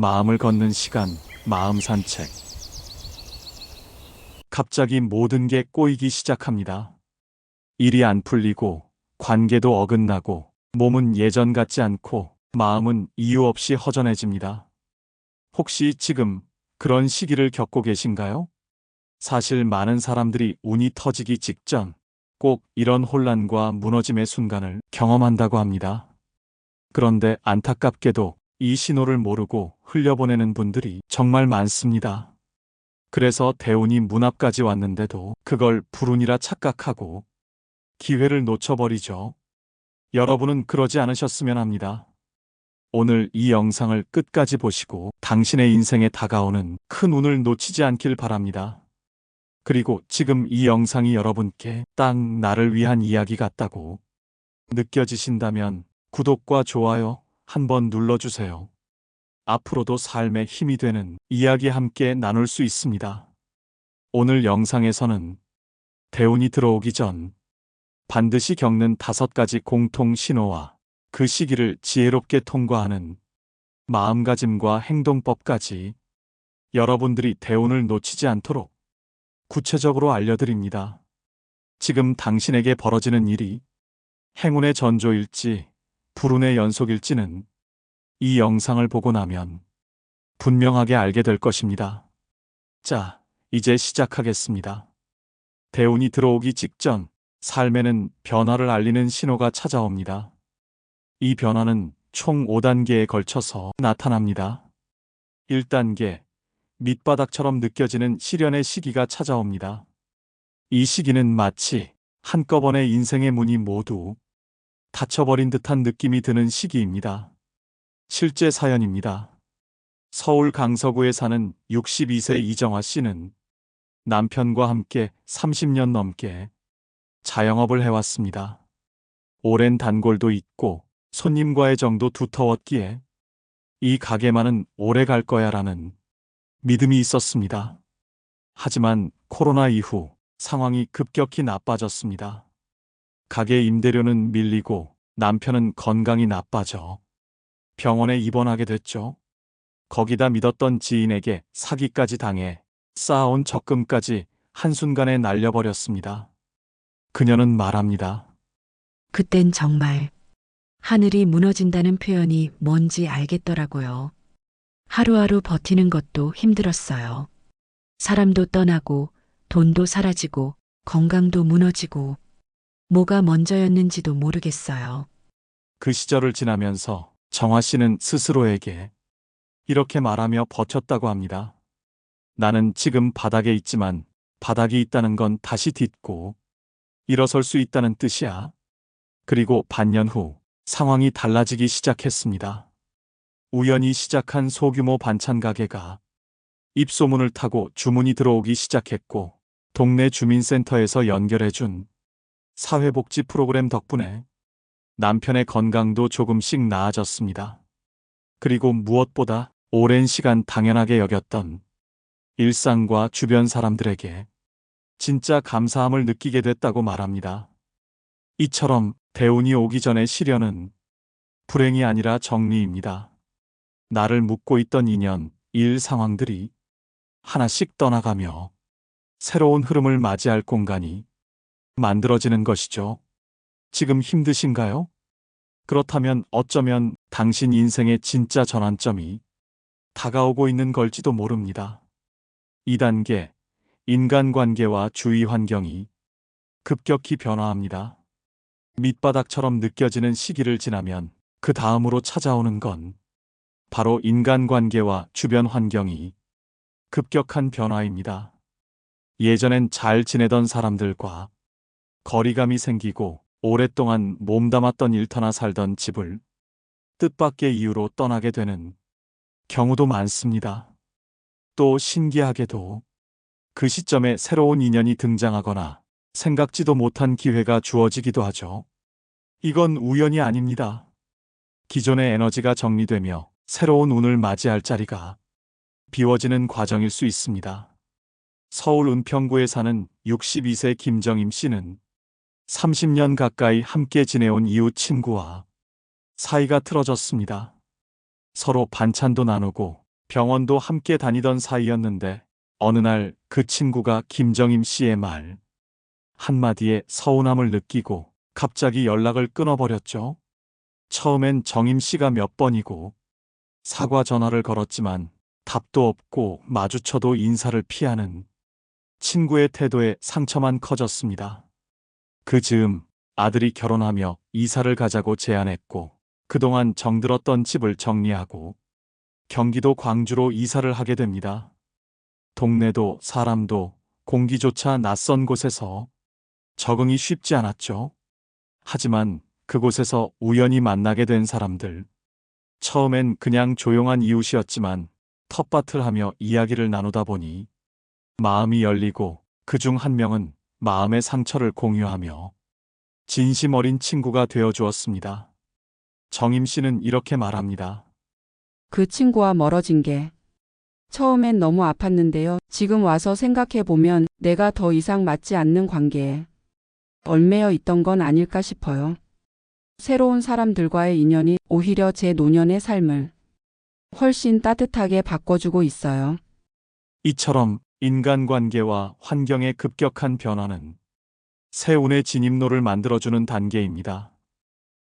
마음을 걷는 시간, 마음 산책. 갑자기 모든 게 꼬이기 시작합니다. 일이 안 풀리고, 관계도 어긋나고, 몸은 예전 같지 않고, 마음은 이유 없이 허전해집니다. 혹시 지금 그런 시기를 겪고 계신가요? 사실 많은 사람들이 운이 터지기 직전 꼭 이런 혼란과 무너짐의 순간을 경험한다고 합니다. 그런데 안타깝게도 이 신호를 모르고 흘려보내는 분들이 정말 많습니다. 그래서 대운이 문 앞까지 왔는데도 그걸 불운이라 착각하고 기회를 놓쳐버리죠. 여러분은 그러지 않으셨으면 합니다. 오늘 이 영상을 끝까지 보시고 당신의 인생에 다가오는 큰 운을 놓치지 않길 바랍니다. 그리고 지금 이 영상이 여러분께 딱 나를 위한 이야기 같다고 느껴지신다면 구독과 좋아요 한번 눌러주세요. 앞으로도 삶에 힘이 되는 이야기 함께 나눌 수 있습니다. 오늘 영상에서는 대운이 들어오기 전 반드시 겪는 5가지 공통 신호와 그 시기를 지혜롭게 통과하는 마음가짐과 행동법까지 여러분들이 대운을 놓치지 않도록 구체적으로 알려드립니다. 지금 당신에게 벌어지는 일이 행운의 전조일지 불운의 연속일지는 이 영상을 보고 나면 분명하게 알게 될 것입니다. 자, 이제 시작하겠습니다. 대운이 들어오기 직전 삶에는 변화를 알리는 신호가 찾아옵니다. 이 변화는 총 5단계에 걸쳐서 나타납니다. 1단계, 밑바닥처럼 느껴지는 시련의 시기가 찾아옵니다. 이 시기는 마치 한꺼번에 인생의 문이 모두 닫혀버린 듯한 느낌이 드는 시기입니다. 실제 사연입니다. 서울 강서구에 사는 62세 이정화 씨는 남편과 함께 30년 넘게 자영업을 해왔습니다. 오랜 단골도 있고 손님과의 정도 두터웠기에 이 가게만은 오래 갈 거야라는 믿음이 있었습니다. 하지만 코로나 이후 상황이 급격히 나빠졌습니다. 가게 임대료는 밀리고 남편은 건강이 나빠져 병원에 입원하게 됐죠. 거기다 믿었던 지인에게 사기까지 당해 쌓아온 적금까지 한순간에 날려버렸습니다. 그녀는 말합니다. 그땐 정말 하늘이 무너진다는 표현이 뭔지 알겠더라고요. 하루하루 버티는 것도 힘들었어요. 사람도 떠나고 돈도 사라지고 건강도 무너지고 뭐가 먼저였는지도 모르겠어요. 그 시절을 지나면서 정화 씨는 스스로에게 이렇게 말하며 버텼다고 합니다. 나는 지금 바닥에 있지만 바닥이 있다는 건 다시 딛고 일어설 수 있다는 뜻이야. 그리고 반년 후 상황이 달라지기 시작했습니다. 우연히 시작한 소규모 반찬 가게가 입소문을 타고 주문이 들어오기 시작했고 동네 주민센터에서 연결해준 사회복지 프로그램 덕분에 남편의 건강도 조금씩 나아졌습니다. 그리고 무엇보다 오랜 시간 당연하게 여겼던 일상과 주변 사람들에게 진짜 감사함을 느끼게 됐다고 말합니다. 이처럼 대운이 오기 전의 시련은 불행이 아니라 정리입니다. 나를 묶고 있던 인연, 일 상황들이 하나씩 떠나가며 새로운 흐름을 맞이할 공간이 만들어지는 것이죠. 지금 힘드신가요? 그렇다면 어쩌면 당신 인생의 진짜 전환점이 다가오고 있는 걸지도 모릅니다. 2단계, 인간관계와 주위 환경이 급격히 변화합니다. 밑바닥처럼 느껴지는 시기를 지나면 그 다음으로 찾아오는 건 바로 인간관계와 주변 환경이 급격한 변화입니다. 예전엔 잘 지내던 사람들과 거리감이 생기고 오랫동안 몸담았던 일터나 살던 집을 뜻밖의 이유로 떠나게 되는 경우도 많습니다. 또 신기하게도 그 시점에 새로운 인연이 등장하거나 생각지도 못한 기회가 주어지기도 하죠. 이건 우연이 아닙니다. 기존의 에너지가 정리되며 새로운 운을 맞이할 자리가 비워지는 과정일 수 있습니다. 서울 은평구에 사는 62세 김정임 씨는 30년 가까이 함께 지내온 이웃 친구와 사이가 틀어졌습니다. 서로 반찬도 나누고 병원도 함께 다니던 사이였는데 어느 날 그 친구가 김정임 씨의 말 한마디에 서운함을 느끼고 갑자기 연락을 끊어버렸죠. 처음엔 정임 씨가 몇 번이고 사과 전화를 걸었지만 답도 없고 마주쳐도 인사를 피하는 친구의 태도에 상처만 커졌습니다. 그 즈음 아들이 결혼하며 이사를 가자고 제안했고 그동안 정들었던 집을 정리하고 경기도 광주로 이사를 하게 됩니다. 동네도 사람도 공기조차 낯선 곳에서 적응이 쉽지 않았죠. 하지만 그곳에서 우연히 만나게 된 사람들. 처음엔 그냥 조용한 이웃이었지만 텃밭을 하며 이야기를 나누다 보니 마음이 열리고 그중 한 명은 마음의 상처를 공유하며 진심 어린 친구가 되어 주었습니다. 정임 씨는 이렇게 말합니다. 그 친구와 멀어진 게 처음엔 너무 아팠는데요. 지금 와서 생각해보면 내가 더 이상 맞지 않는 관계에 얽매여 있던 건 아닐까 싶어요. 새로운 사람들과의 인연이 오히려 제 노년의 삶을 훨씬 따뜻하게 바꿔주고 있어요. 이처럼 인간관계와 환경의 급격한 변화는 새 운의 진입로를 만들어주는 단계입니다.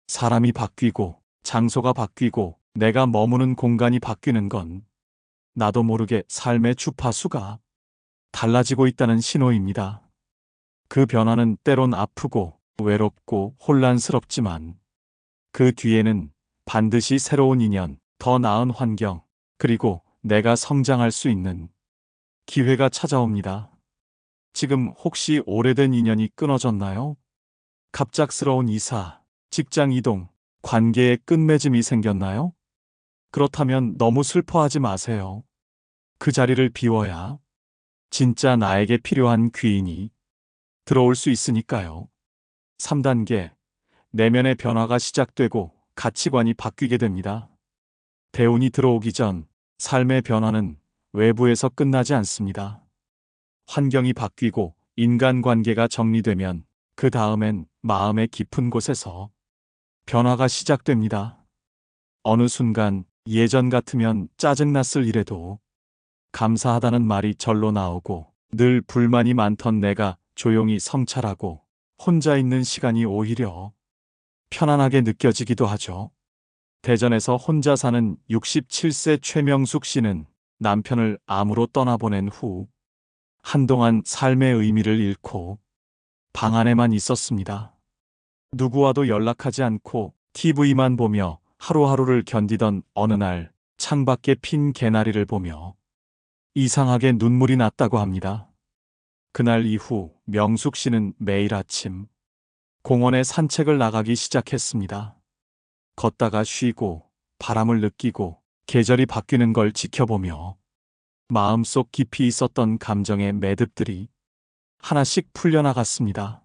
사람이 바뀌고 장소가 바뀌고 내가 머무는 공간이 바뀌는 건 나도 모르게 삶의 주파수가 달라지고 있다는 신호입니다. 그 변화는 때론 아프고 외롭고 혼란스럽지만 그 뒤에는 반드시 새로운 인연, 더 나은 환경, 그리고 내가 성장할 수 있는 기회가 찾아옵니다. 지금 혹시 오래된 인연이 끊어졌나요? 갑작스러운 이사, 직장 이동, 관계의 끝맺음이 생겼나요? 그렇다면 너무 슬퍼하지 마세요. 그 자리를 비워야 진짜 나에게 필요한 귀인이 들어올 수 있으니까요. 3단계, 내면의 변화가 시작되고 가치관이 바뀌게 됩니다. 대운이 들어오기 전 삶의 변화는 외부에서 끝나지 않습니다. 환경이 바뀌고 인간관계가 정리되면 그 다음엔 마음의 깊은 곳에서 변화가 시작됩니다. 어느 순간 예전 같으면 짜증났을 일에도 감사하다는 말이 절로 나오고 늘 불만이 많던 내가 조용히 성찰하고 혼자 있는 시간이 오히려 편안하게 느껴지기도 하죠. 대전에서 혼자 사는 67세 최명숙 씨는 남편을 암으로 떠나보낸 후 한동안 삶의 의미를 잃고 방 안에만 있었습니다. 누구와도 연락하지 않고 TV만 보며 하루하루를 견디던 어느 날 창밖에 핀 개나리를 보며 이상하게 눈물이 났다고 합니다. 그날 이후 명숙 씨는 매일 아침 공원에 산책을 나가기 시작했습니다. 걷다가 쉬고 바람을 느끼고 계절이 바뀌는 걸 지켜보며 마음속 깊이 있었던 감정의 매듭들이 하나씩 풀려나갔습니다.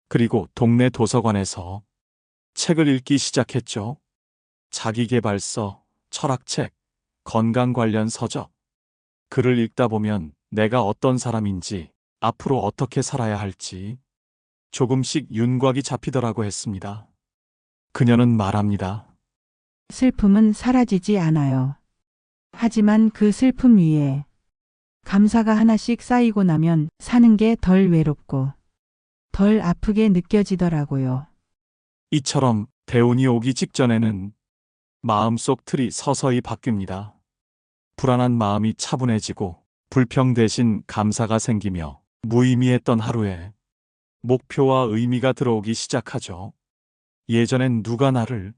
그리고 동네 도서관에서 책을 읽기 시작했죠. 자기계발서, 철학책, 건강 관련 서적. 글을 읽다 보면 내가 어떤 사람인지, 앞으로 어떻게 살아야 할지 조금씩 윤곽이 잡히더라고 했습니다. 그녀는 말합니다. 슬픔은 사라지지 않아요. 하지만 그 슬픔 위에 감사가 하나씩 쌓이고 나면 사는 게 덜 외롭고 덜 아프게 느껴지더라고요. 이처럼 대운이 오기 직전에는 마음속 틀이 서서히 바뀝니다. 불안한 마음이 차분해지고 불평 대신 감사가 생기며 무의미했던 하루에 목표와 의미가 들어오기 시작하죠. 예전엔 누가 나를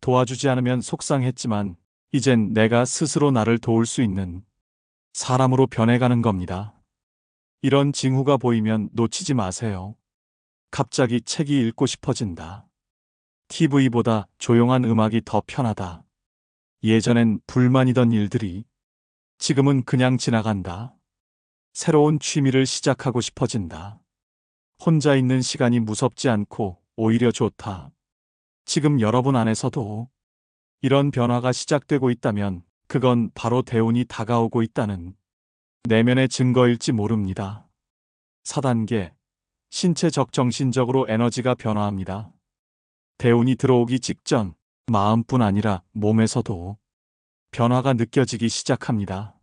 도와주지 않으면 속상했지만 이젠 내가 스스로 나를 도울 수 있는 사람으로 변해가는 겁니다. 이런 징후가 보이면 놓치지 마세요. 갑자기 책이 읽고 싶어진다. TV보다 조용한 음악이 더 편하다. 예전엔 불만이던 일들이 지금은 그냥 지나간다. 새로운 취미를 시작하고 싶어진다. 혼자 있는 시간이 무섭지 않고 오히려 좋다. 지금 여러분 안에서도 이런 변화가 시작되고 있다면 그건 바로 대운이 다가오고 있다는 내면의 증거일지 모릅니다. 4단계, 신체적 정신적으로 에너지가 변화합니다. 대운이 들어오기 직전 마음뿐 아니라 몸에서도 변화가 느껴지기 시작합니다.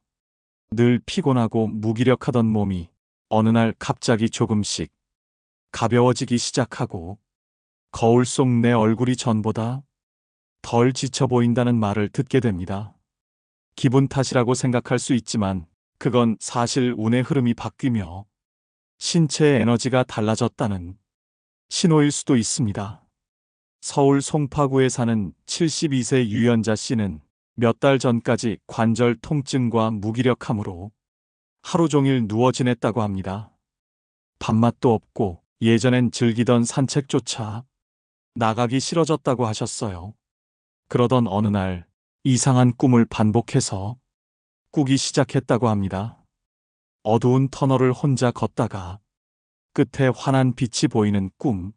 늘 피곤하고 무기력하던 몸이 어느 날 갑자기 조금씩 가벼워지기 시작하고 거울 속 내 얼굴이 전보다 덜 지쳐 보인다는 말을 듣게 됩니다. 기분 탓이라고 생각할 수 있지만 그건 사실 운의 흐름이 바뀌며 신체의 에너지가 달라졌다는 신호일 수도 있습니다. 서울 송파구에 사는 72세 유연자 씨는 몇 달 전까지 관절 통증과 무기력함으로 하루 종일 누워 지냈다고 합니다. 밥맛도 없고 예전엔 즐기던 산책조차 나가기 싫어졌다고 하셨어요. 그러던 어느 날 이상한 꿈을 반복해서 꾸기 시작했다고 합니다. 어두운 터널을 혼자 걷다가 끝에 환한 빛이 보이는 꿈,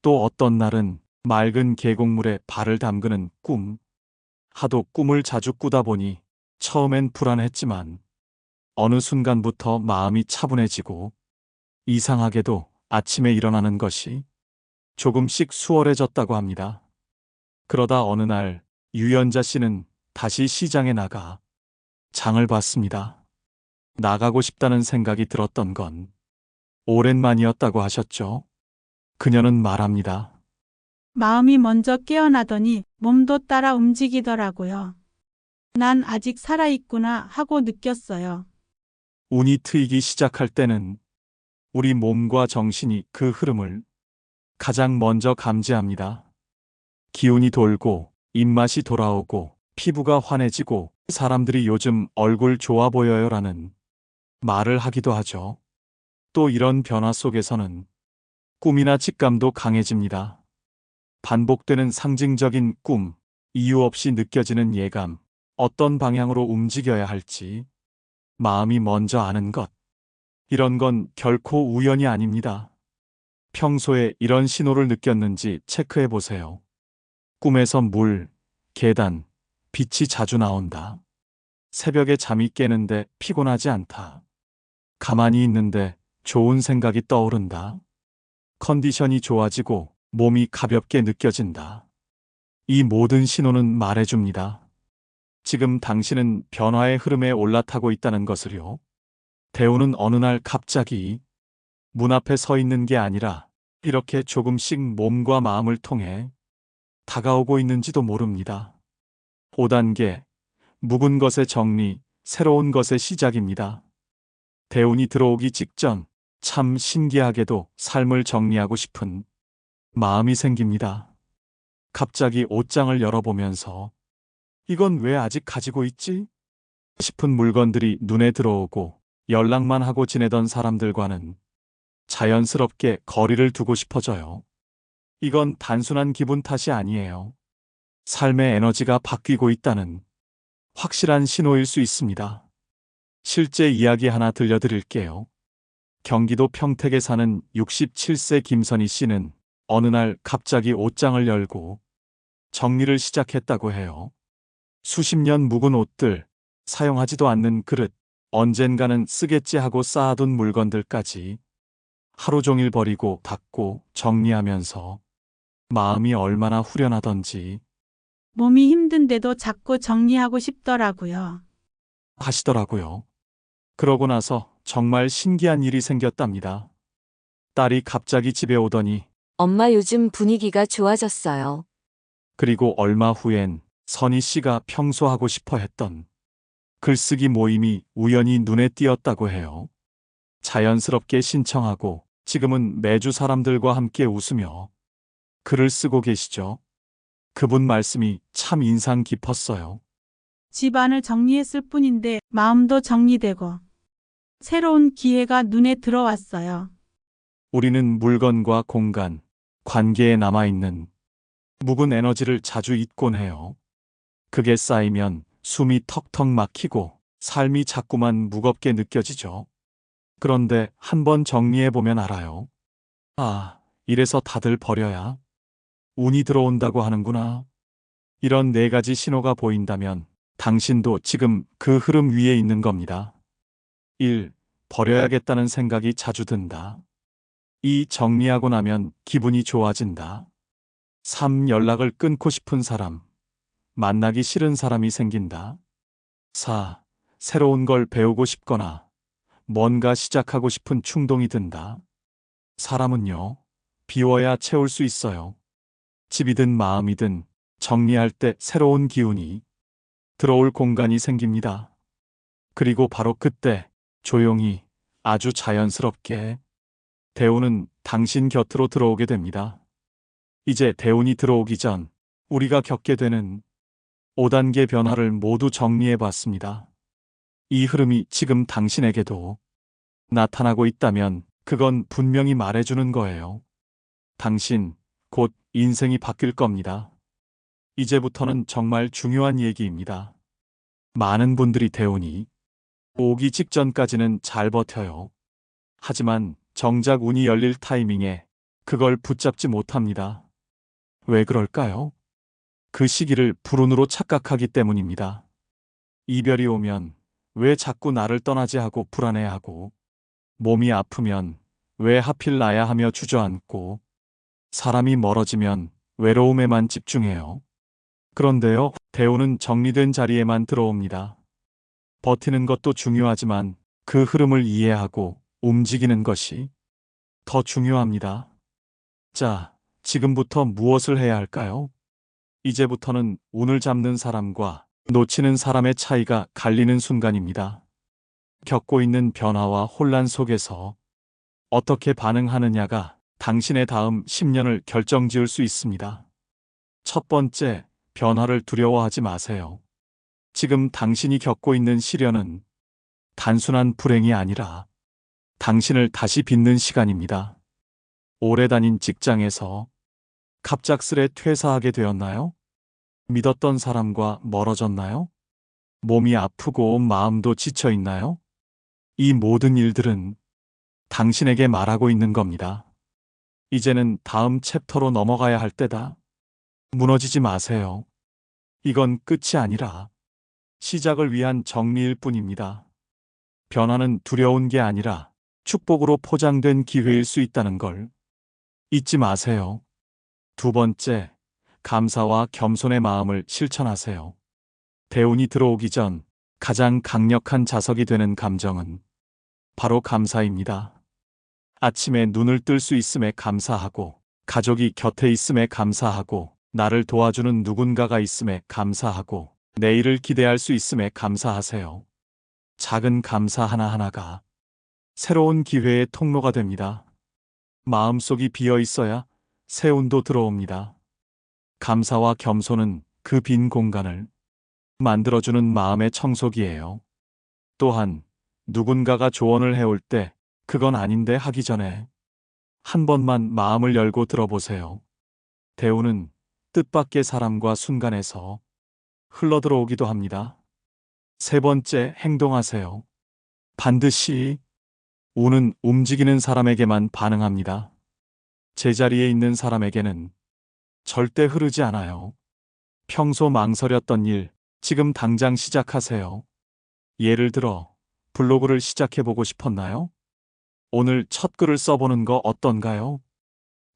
또 어떤 날은 맑은 계곡물에 발을 담그는 꿈. 하도 꿈을 자주 꾸다 보니 처음엔 불안했지만 어느 순간부터 마음이 차분해지고 이상하게도 아침에 일어나는 것이 조금씩 수월해졌다고 합니다. 그러다 어느 날 유연자 씨는 다시 시장에 나가 장을 봤습니다. 나가고 싶다는 생각이 들었던 건 오랜만이었다고 하셨죠. 그녀는 말합니다. 마음이 먼저 깨어나더니 몸도 따라 움직이더라고요. 난 아직 살아있구나 하고 느꼈어요. 운이 트이기 시작할 때는 우리 몸과 정신이 그 흐름을 가장 먼저 감지합니다. 기운이 돌고 입맛이 돌아오고 피부가 환해지고 사람들이 요즘 얼굴 좋아 보여요라는 말을 하기도 하죠. 또 이런 변화 속에서는 꿈이나 직감도 강해집니다. 반복되는 상징적인 꿈, 이유 없이 느껴지는 예감, 어떤 방향으로 움직여야 할지 마음이 먼저 아는 것. 이런 건 결코 우연이 아닙니다. 평소에 이런 신호를 느꼈는지 체크해 보세요. 꿈에서 물, 계단, 빛이 자주 나온다. 새벽에 잠이 깨는데 피곤하지 않다. 가만히 있는데 좋은 생각이 떠오른다. 컨디션이 좋아지고 몸이 가볍게 느껴진다. 이 모든 신호는 말해줍니다. 지금 당신은 변화의 흐름에 올라타고 있다는 것을요. 대우는 어느 날 갑자기 문 앞에 서 있는 게 아니라 이렇게 조금씩 몸과 마음을 통해 다가오고 있는지도 모릅니다. 5단계, 묵은 것의 정리, 새로운 것의 시작입니다. 대운이 들어오기 직전 참 신기하게도 삶을 정리하고 싶은 마음이 생깁니다. 갑자기 옷장을 열어보면서 이건 왜 아직 가지고 있지? 싶은 물건들이 눈에 들어오고 연락만 하고 지내던 사람들과는 자연스럽게 거리를 두고 싶어져요. 이건 단순한 기분 탓이 아니에요. 삶의 에너지가 바뀌고 있다는 확실한 신호일 수 있습니다. 실제 이야기 하나 들려드릴게요. 경기도 평택에 사는 67세 김선희 씨는 어느 날 갑자기 옷장을 열고 정리를 시작했다고 해요. 수십 년 묵은 옷들, 사용하지도 않는 그릇, 언젠가는 쓰겠지 하고 쌓아둔 물건들까지 하루 종일 버리고 닦고 정리하면서 마음이 얼마나 후련하던지 몸이 힘든데도 자꾸 정리하고 싶더라고요. 하시더라고요. 그러고 나서 정말 신기한 일이 생겼답니다. 딸이 갑자기 집에 오더니 엄마 요즘 분위기가 좋아졌어요. 그리고 얼마 후엔 선희 씨가 평소 하고 싶어 했던 글쓰기 모임이 우연히 눈에 띄었다고 해요. 자연스럽게 신청하고 지금은 매주 사람들과 함께 웃으며 글을 쓰고 계시죠. 그분 말씀이 참 인상 깊었어요. 집안을 정리했을 뿐인데 마음도 정리되고 새로운 기회가 눈에 들어왔어요. 우리는 물건과 공간, 관계에 남아있는 묵은 에너지를 자주 잊곤 해요. 그게 쌓이면 숨이 턱턱 막히고 삶이 자꾸만 무겁게 느껴지죠. 그런데 한번 정리해보면 알아요. 아, 이래서 다들 버려야 운이 들어온다고 하는구나. 이런 4가지 신호가 보인다면 당신도 지금 그 흐름 위에 있는 겁니다. 1. 버려야겠다는 생각이 자주 든다. 2. 정리하고 나면 기분이 좋아진다. 3. 연락을 끊고 싶은 사람. 만나기 싫은 사람이 생긴다. 4. 새로운 걸 배우고 싶거나 뭔가 시작하고 싶은 충동이 든다. 사람은요, 비워야 채울 수 있어요. 집이든 마음이든 정리할 때 새로운 기운이 들어올 공간이 생깁니다. 그리고 바로 그때 조용히 아주 자연스럽게 대운은 당신 곁으로 들어오게 됩니다. 이제 대운이 들어오기 전 우리가 겪게 되는 5단계 변화를 모두 정리해 봤습니다. 이 흐름이 지금 당신에게도 나타나고 있다면 그건 분명히 말해주는 거예요. 당신, 곧 인생이 바뀔 겁니다. 이제부터는 정말 중요한 얘기입니다. 많은 분들이 대운이 오기 직전까지는 잘 버텨요. 하지만 정작 운이 열릴 타이밍에 그걸 붙잡지 못합니다. 왜 그럴까요? 그 시기를 불운으로 착각하기 때문입니다. 이별이 오면 왜 자꾸 나를 떠나지 하고 불안해하고, 몸이 아프면 왜 하필 나야 하며 주저앉고, 사람이 멀어지면 외로움에만 집중해요. 그런데요, 대운은 정리된 자리에만 들어옵니다. 버티는 것도 중요하지만 그 흐름을 이해하고 움직이는 것이 더 중요합니다. 자, 지금부터 무엇을 해야 할까요? 이제부터는 운을 잡는 사람과 놓치는 사람의 차이가 갈리는 순간입니다. 겪고 있는 변화와 혼란 속에서 어떻게 반응하느냐가 당신의 다음 10년을 결정지을 수 있습니다. 첫 번째, 변화를 두려워하지 마세요. 지금 당신이 겪고 있는 시련은 단순한 불행이 아니라 당신을 다시 빚는 시간입니다. 오래 다닌 직장에서 갑작스레 퇴사하게 되었나요? 믿었던 사람과 멀어졌나요? 몸이 아프고 마음도 지쳐 있나요? 이 모든 일들은 당신에게 말하고 있는 겁니다. 이제는 다음 챕터로 넘어가야 할 때다. 무너지지 마세요. 이건 끝이 아니라 시작을 위한 정리일 뿐입니다. 변화는 두려운 게 아니라 축복으로 포장된 기회일 수 있다는 걸 잊지 마세요. 두 번째, 감사와 겸손의 마음을 실천하세요. 대운이 들어오기 전 가장 강력한 자석이 되는 감정은 바로 감사입니다. 아침에 눈을 뜰 수 있음에 감사하고, 가족이 곁에 있음에 감사하고, 나를 도와주는 누군가가 있음에 감사하고, 내일을 기대할 수 있음에 감사하세요. 작은 감사 하나하나가 새로운 기회의 통로가 됩니다. 마음속이 비어 있어야 새 운도 들어옵니다. 감사와 겸손은 그 빈 공간을 만들어주는 마음의 청소기예요. 또한 누군가가 조언을 해올 때 그건 아닌데 하기 전에 한 번만 마음을 열고 들어보세요. 대운은 뜻밖의 사람과 순간에서 흘러들어오기도 합니다. 세 번째, 행동하세요. 반드시 운은 움직이는 사람에게만 반응합니다. 제자리에 있는 사람에게는 절대 흐르지 않아요. 평소 망설였던 일, 지금 당장 시작하세요. 예를 들어, 블로그를 시작해보고 싶었나요? 오늘 첫 글을 써보는 거 어떤가요?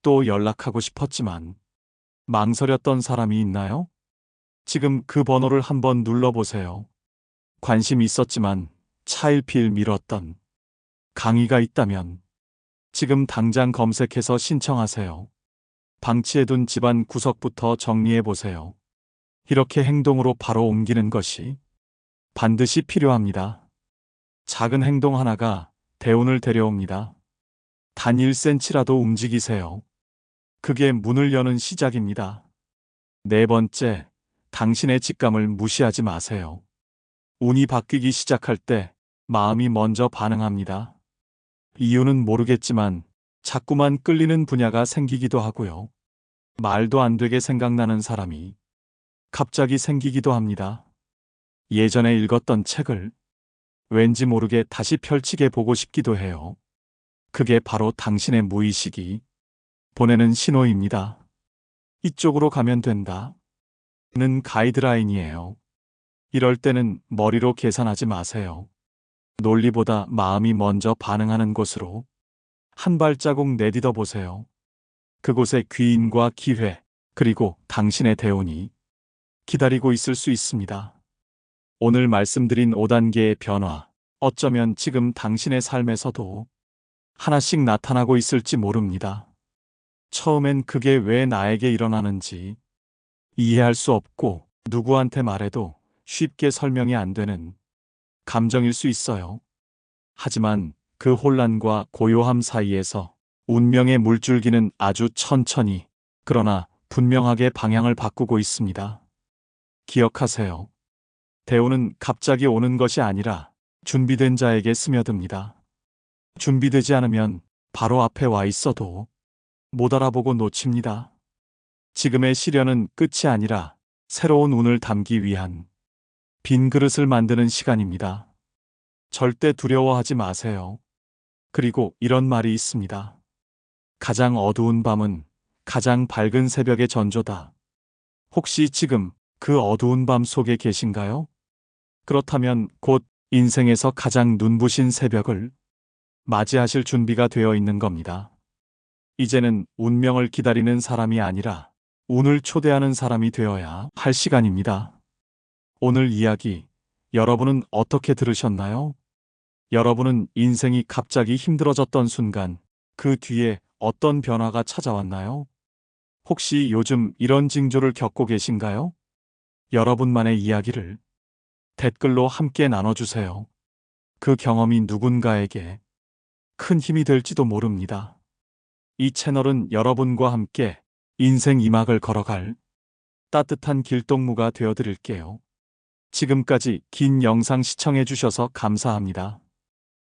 또 연락하고 싶었지만 망설였던 사람이 있나요? 지금 그 번호를 한번 눌러보세요. 관심 있었지만 차일피일 미뤘던 강의가 있다면 지금 당장 검색해서 신청하세요. 방치해둔 집안 구석부터 정리해보세요. 이렇게 행동으로 바로 옮기는 것이 반드시 필요합니다. 작은 행동 하나가 대운을 데려옵니다. 단 1cm라도 움직이세요. 그게 문을 여는 시작입니다. 네 번째, 당신의 직감을 무시하지 마세요. 운이 바뀌기 시작할 때 마음이 먼저 반응합니다. 이유는 모르겠지만 자꾸만 끌리는 분야가 생기기도 하고요. 말도 안 되게 생각나는 사람이 갑자기 생기기도 합니다. 예전에 읽었던 책을 왠지 모르게 다시 펼치게 보고 싶기도 해요. 그게 바로 당신의 무의식이 보내는 신호입니다. 이쪽으로 가면 된다. 는 가이드라인이에요. 이럴 때는 머리로 계산하지 마세요. 논리보다 마음이 먼저 반응하는 곳으로 한 발자국 내딛어 보세요. 그곳에 귀인과 기회, 그리고 당신의 대운이 기다리고 있을 수 있습니다. 오늘 말씀드린 5단계의 변화, 어쩌면 지금 당신의 삶에서도 하나씩 나타나고 있을지 모릅니다. 처음엔 그게 왜 나에게 일어나는지 이해할 수 없고 누구한테 말해도 쉽게 설명이 안 되는 감정일 수 있어요. 하지만 그 혼란과 고요함 사이에서 운명의 물줄기는 아주 천천히, 그러나 분명하게 방향을 바꾸고 있습니다. 기억하세요. 대우는 갑자기 오는 것이 아니라 준비된 자에게 스며듭니다. 준비되지 않으면 바로 앞에 와 있어도 못 알아보고 놓칩니다. 지금의 시련은 끝이 아니라 새로운 운을 담기 위한 빈 그릇을 만드는 시간입니다. 절대 두려워하지 마세요. 그리고 이런 말이 있습니다. 가장 어두운 밤은 가장 밝은 새벽의 전조다. 혹시 지금 그 어두운 밤 속에 계신가요? 그렇다면 곧 인생에서 가장 눈부신 새벽을 맞이하실 준비가 되어 있는 겁니다. 이제는 운명을 기다리는 사람이 아니라 운을 초대하는 사람이 되어야 할 시간입니다. 오늘 이야기, 여러분은 어떻게 들으셨나요? 여러분은 인생이 갑자기 힘들어졌던 순간, 그 뒤에 어떤 변화가 찾아왔나요? 혹시 요즘 이런 징조를 겪고 계신가요? 여러분만의 이야기를 댓글로 함께 나눠주세요. 그 경험이 누군가에게 큰 힘이 될지도 모릅니다. 이 채널은 여러분과 함께 인생 2막을 걸어갈 따뜻한 길동무가 되어드릴게요. 지금까지 긴 영상 시청해주셔서 감사합니다.